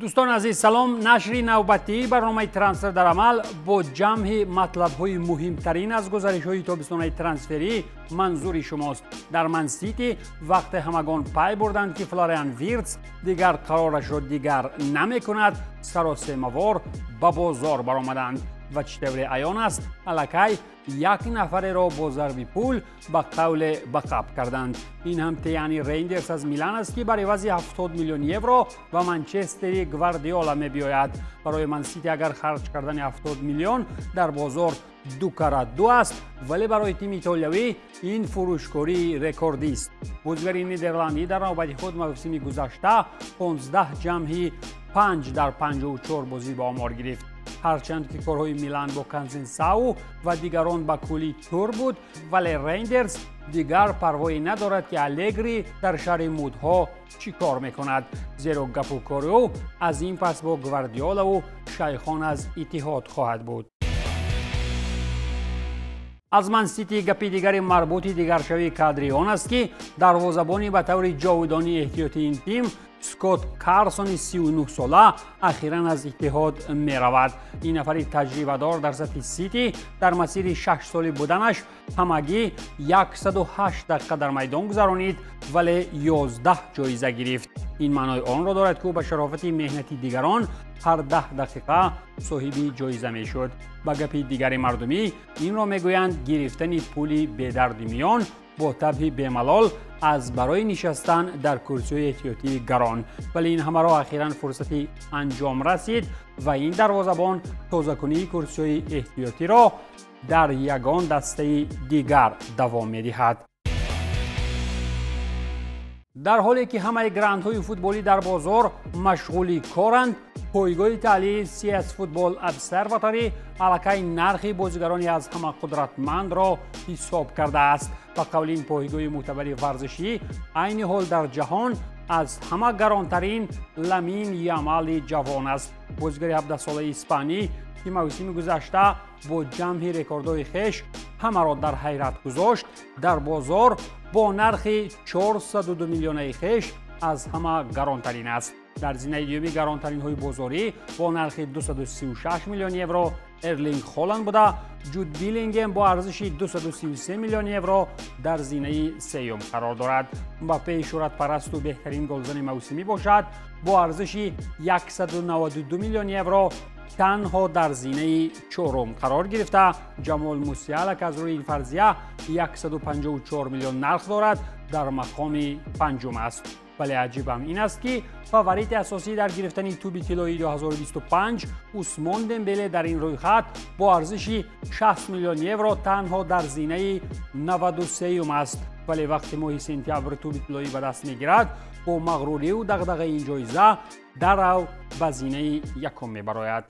دوستان عزیز سلام. نشر نوبتی برنامه ترانسفر در عمل با جمع مطلب‌های مهمترین از گزارش‌های تابستانی ترانسفری منظور شماست. در من سیتی وقت همگان پی بردند که فلوریان ویرتز دیگر قرارش را دیگر نمی‌کند، سراسیمه‌وار به بازار برآمدند و چطور عیان است الکی یک نفر را با ضرب پول به قول بقب کردند. این هم یعنی ریندرز از میلان است که برای عوض 70 میلیون یورو و منچستر گواردیولا می بیاید. برای من سیتی اگر خرج کردن 70 میلیون در بازار 2x2 است، ولی برای تیم ایتالیایی این فروشکاری رکوردی است. بازیگر نیدرلندی در نوبت خود موسم گذشته 15 جمعی 5 در 54 بازی با آمار گرفت. هرچند که کارهای میلان با کانزنساو و دیگران با کلی تور بود، ولی ریندرز دیگر پروایی ندارد که الگری در شهر مودها چی کار میکند، زیرا گپ و کار او از این پس با گواردیولا و شیخان از اتحاد خواهد بود. از من سیتی گپی دیگری مربوط دیگر شوی کادری آن است که دروازه‌بانی به طور جاودانی احتیاطی این تیم سکوت کارسون 39 ساله اخیراً از اتحاد می رود. این نفر تجربه دار در سطح سیتی در مسیر 6 سالی بودنش همگی 108 دقیقه در میدان گذرانید، ولی 11 جایزه گرفت. این معنای آن را دارد که او به شرافت مهنتی دیگران هر 10 دقیقه صاحب جایزه می شد. با گپی دیگر مردمی این را می گویند گرفتن پولی به درد میان با طبع بی‌ملال از برای نشستن در کرسی احتیاطی گران، ولی این همه را اخیراً فرصتی انجام رسید و این دروازه‌بان تازه‌کنی کرسی احتیاطی را در یگان دسته دیگر دوام می‌دهد. در حالی که همه گرندهای فوتبالی در بازار مشغولی کارند، پایگاه تحلیل CS فوتبال ابزرواتوری الکی نرخ بازیگرانی از همه قدرتمند را حساب کرده است. با قول این پایگاه معتبر ورزشی، عین حال در جهان از همه گرانترین لامین یامال جوان است. بازیگر 17 ساله اسپانی که موسم گذشته با جمع رکوردهای خویش همه را در حیرت گذاشت، در بازار با نرخ 402 میلیون خویش از همه گرانترین است. در زینه دیومی گرانترین های بازاری با نرخ 236 میلیون یورو ارلینگ هالند بوده. جود بیلینگهم با ارزش 233 میلیون یورو در زینه سوم قرار دارد. امباپه شهرت پرست و بهترین گلزن موسمی باشد با ارزش 192 میلیون یورو تنها در زینه چهارم قرار گرفته. جمال موسیالا که از روی این فرضیه 154 میلیون نرخ دارد در مقام پنجم است. ولی عجیب هم این است که فاوریت اساسی در گرفتن توپ طلایی 2025 عثمان دمبله در این رویخط با ارزش 60 میلیون یورو تنها در زینه 93 است، ولی وقتی ماه سپتامبر توپ طلایی به دست میگیرد با مغروری و دغدغه این جایزه در او به زینه یکم میبراید.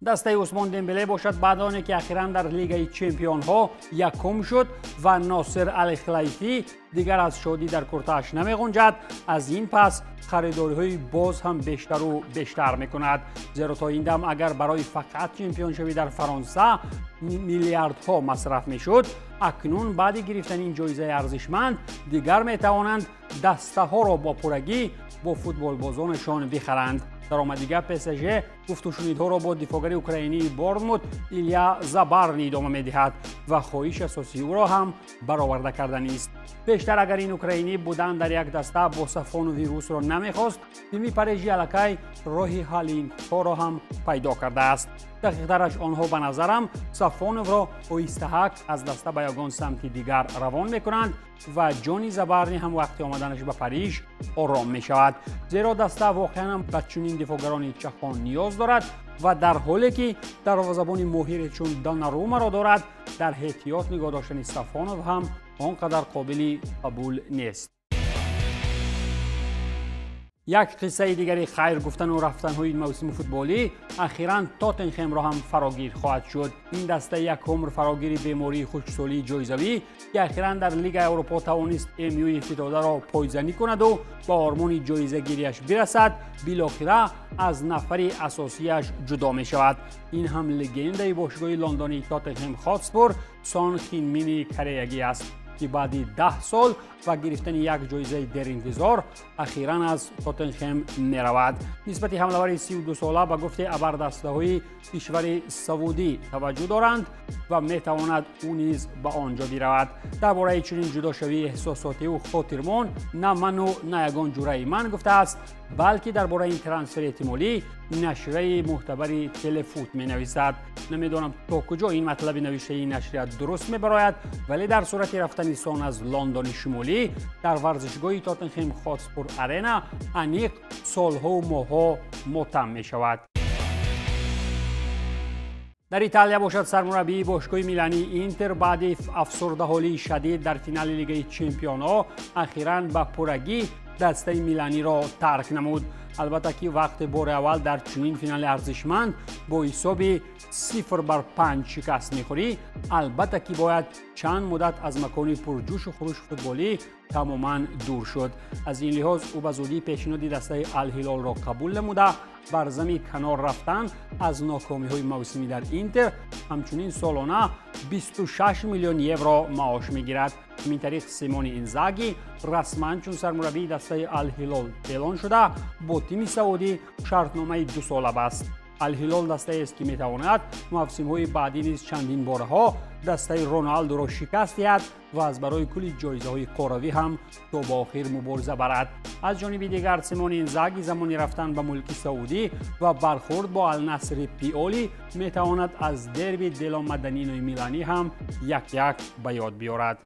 دسته عثمان دمبله باشد بعد آن که اخیراً در لیگ چمپیون ها یکم شد و ناصر الخلیفی دیگر از شادی در کرته‌اش نمی‌گنجد. از این پس خریداری های باز هم بیشتر و بیشتر میکند، زیرا تا این دم اگر برای فقط چمپیون شوی در فرانسه میلیاردها مصرف میشد، اکنون بعد گرفتن این جایزه ارزشمند دیگر میتوانند دسته ها را با پرگی با فوتبال بازانشان بخرند. در آمدیگه PSG گفت و شنیدها را با دفاعگر اوکراینی بورنموت ایلیا زبارنی ادامه میدهد و خواهش اساسی او را هم برآورده کردن است. بیشتر اگر این اوکراینی بودن در یک دسته با صفان و ویروس را نمیخواست، تیم پاریژی الکی راه حل این کار را هم پیدا کرده است. دقیق‌ترش آنها به نظرم صفانوف را آهسته‌ک از دسته به یگان سمت دیگر روان میکنند و جانی زبارنی هم وقتی آمدنش به پاریژ آرام می شود، زیرا دسته واقعا هم به چنین دفاعگران چخان نیاز دارد و در حالی که دروازه‌بان ماهر چون دوناروما را دارد، در احتیاط نگاه داشتن صفانوف هم آنقدر قابل قبول نیست. یک قصه دیگری خیر گفتن و رفتن های این موسم فوتبالی اخیراً تاتنهام را هم فراگیر خواهد شد. این دسته یک عمر فراگیر بیماری خشکسالی جایزوی که اخیراً در لیگ اروپا توانست امیوی افتاده را پایزنی کند و با آرمان جایزه گیریش برسد، بالاخره از نفر اساسیش جدا می شود. این هم لگند باشگاه لندنی تاتنهام هاتسپور سان هین مین کریگی است که بعد 10 سال و گرفتن یک جایزه در انتظار اخیراً از تاتنهام می‌رود. نسبت حمله‌ور 32 ساله به گفته ابردسته‌های کشور سعودی توجه دارند و می‌تواند او نیز به آنجا برود. درباره چنین جداشوی احساساتی و خاطرمان نه من و نه یگان جوره من گفته است، بلکه درباره این ترانسفر احتمالی نشریه معتبر تلفوت می‌نویسد. نمیدانم تا کجا این مطلب نوشته این نشریه درست می‌براید، ولی در صورت رفتن سان از لندن شمالی در ورزشگاه تاتنهام هاتسپور آرینا انیق سالها و ماه‌ها ماتم می‌شود. در ایتالیا باشد سرمربی باشگاه میلانی اینتر بعد افسرده‌حالی شدید در فینال لیگ چمپیون‌ها اخیراً به پرگی دسته میلانی را ترک نمود. البته که وقت بار اول در چنین فینال ارزشمند با حساب 0-5 شکست میخوری، البته که باید چند مدت از مکان پرجوش و خروش فوتبالی تماما دور شد. از این لحاظ او به زودی پیشنهاد دسته الهلال را قبول نموده بر زمین کنار رفتن از ناکامی‌های موسمی در اینتر همچنین سالانه 26 میلیون یورو معاش میگیرد. همین طریق سیمون اینزاگی رسما چون سرمربی دسته الهلال اعلان شده با تیم سعودی شرطنامه 2 ساله بست. الهلال دسته است که میتواند موسم‌های بعدی نیز چندین بارها دسته رونالدو را شکست دهد و از برای کلی جایزه‌های کروی هم تا به آخر مبارزه برد. از جانب دیگر سیمون اینزاگی زمانی رفتن به ملک سعودی و برخورد با النصر پیولی میتواند از دربی دلا مدنینوی میلانی هم یک به یاد بیارد.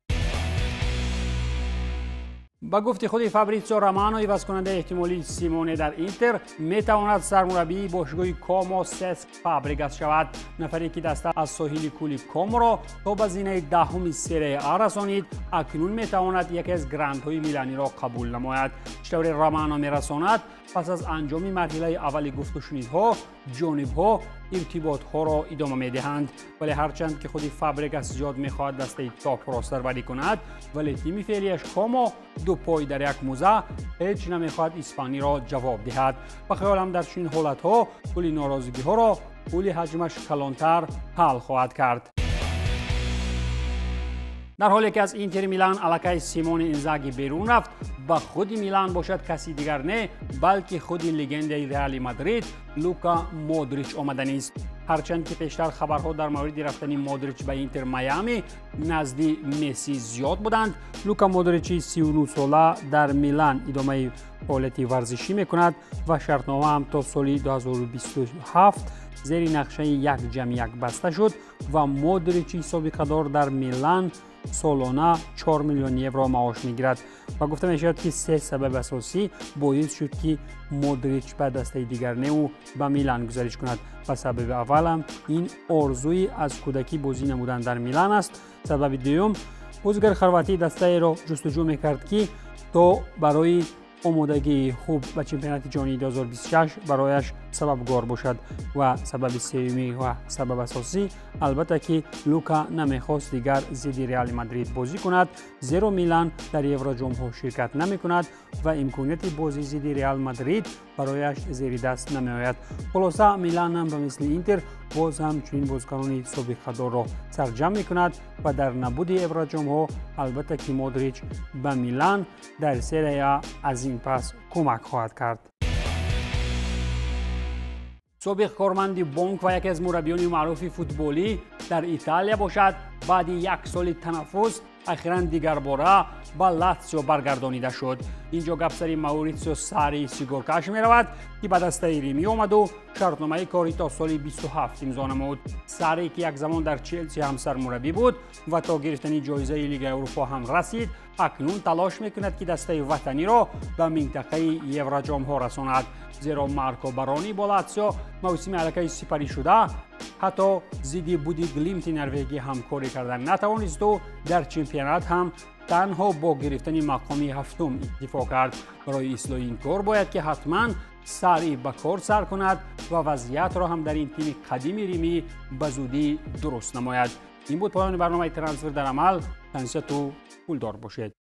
با گفته خود فابریزیو رومانو عوض کننده احتمالی سیمونه در اینتر میتواند سرمربی باشگاه کومو سسک فابریگاس شود. نفری که دسته از ساحل کولی کومو را تا به زینه دهم سری آ رسانید اکنون میتواند یکی از گرندهای میلانی را قبول نماید. چطور رومانو میرساند پس از انجام مرحله اول گفت و شنیدها جانبها ارتباطها را ادامه میدهند، ولی هرچند که خود فابریگاس زیاد میخواهد دسته تاپ را سربری کند ولی تیم فعلیش کومو دو پای در یک موزه هیچ نمیخواهد اسپانی را جواب دهد. به خیالم در چنین حالتها کلی ناراضگی ها را کلی حجمش کلانتر حل خواهد کرد. در حالی که از اینتر میلان علاقه سیمون اینزاگی بیرون رفت، با خود میلان باشد کسی دیگر نه بلکه خود لگند رئال مادرید لوکا مودریچ آمدنی است. هرچند که پیشتر خبرها در مورد رفتن مودریچ به اینتر میامی نزدی مسی زیاد بودند، لوکا مودریچ 39 ساله در میلان ادامه فعالیت ورزشی میکند و شرطنامه هم تا سال 2027 زیر نقشه 1+1 بسته شد و مودریچ سابقه دار در میلان سالانه 4 میلیون یورو معاش میگیرد و گفته میشود که 3 سبب اساسی باعث شد که مودریچ به دسته دیگر نو به میلان گزارش کند. و سبب اول هم این آرزوی از کودکی بازی نمودن در میلان است. سبب دوم بازیگر خرواتی دسته را جستجو میکرد که تا برای آمادگی خوب به چمپیونات جهانی 2026 برایش سببگار باشد. و سبب سومی و سبب اساسی البته که لوکا نمیخواست دیگر ضد رئال مادرید بازی کند، زیرا میلان در یورو جام شرکت نمی کند و امکانیت بازی ضد رئال مادرید برایش زیر دست نمی آید. خلاصه میلان هم به مثل اینتر باز هم چنین بازیکنان سابقه دار را سرجم می کند و در نبود یورو جام البته که مودریچ به میلان در سری آ از این پس کمک خواهد کرد. سابق کارمند بانک و یکی از مربیان معروف فوتبالی در ایتالیا باشد بعد یک سال تنفس اخیراً دیگر باره با لاتزیو برگردانیده شد. اینجا گپ سر ماوریتسیو ساری سیگورکاش می رود که به دسته ریمی آمد و شرطنامه کاری تا سال 27 امضا نمود. ساری که یک زمان در چلسی هم سرمربی بود و تا گرفتن جایزه لیگ اروپا هم رسید، اکنون تلاش میکند که دسته وطنی را به منطقه یورو جام ها رساند، زیرا مارکو برانی با لاتزیو موسم علاقه سپری شده حتی ضد بودی گلیمت نروژی همکاری کردن نتوانست و در چمپیونات هم تنها با گرفتن مقام هفتم اکتفا کرد. برای اصلاح این کار باید که حتما سریع به کار سر کند و وضعیت را هم در این تیم قدیمی ریمی به زودی درست نماید. این بود پایان برنامه ترانسفر در عمل. تنسیت و پولدار باشید.